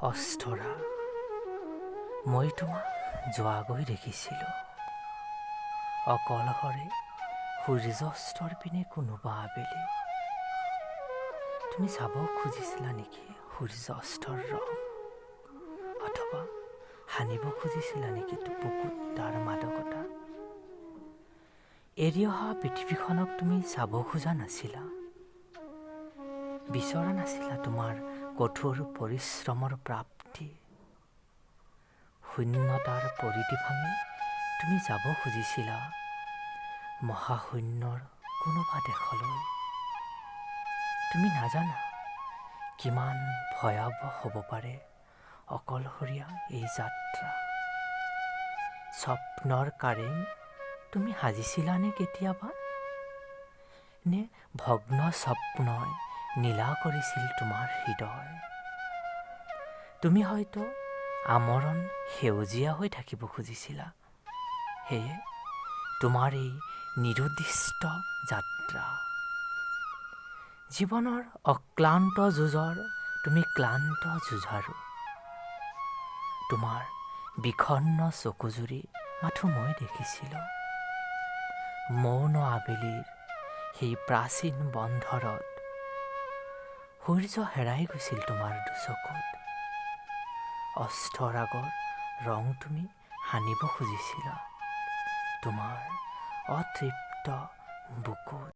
অস্থৰা, মই তোমাক যোৱাগৈ দেখিছিলোঁ। অকলশৰে সূৰ্যাস্তৰ পিনে কোনোবা আবেলি। তুমি চাব খুজিছিলা নেকি সূৰ্যাস্তৰ ৰং? অথবা সানিব খুজিছিলা নেকি বুকুত তাৰ মাদকতা? এৰি অহা পৃথিৱীখনক তুমি চাব খোজা নাছিলা। বিচৰা নাছিলা তোমাৰ কঠোৰ পৰিশ্ৰমৰ প্ৰাপ্তি। শূন্যতাৰ পৰিধি ভাঙি তুমি যাব খুজিছিলা মহাশূন্যৰ কোনোবা দেশলৈ। তুমি নাজানা কিমান ভয়াৱহ হ'ব পাৰে অকলশৰীয়া এই যাত্ৰা। স্বপ্নৰ কাৰেং তুমি সাজিছিলানে কেতিয়াবা? নে ভগ্ন স্বপ্নই নীলা কৰিছিল তোমাৰ হৃদয়? তুমি হয়তো আমৰণ সেউজীয়া হৈ থাকিব খুজিছিলা। সেয়ে তোমাৰ এই নিৰুদ্দিষ্ট যাত্ৰা। জীৱনৰ অক্লান্ত যুঁজৰ তুমি ক্লান্ত যুঁজাৰু। তোমাৰ বিষণ্ণ চকুজুৰি মাথো মই দেখিছিলোঁ। মৌন আবেলিৰ সেই প্ৰাচীন বন্ধৰত সূৰ্য হেৰাই গৈছিল তোমাৰ দুচকুত। অস্তৰাগৰ ৰং তুমি সানিব খুজিছিলা তোমাৰ অতৃপ্ত বুকুত।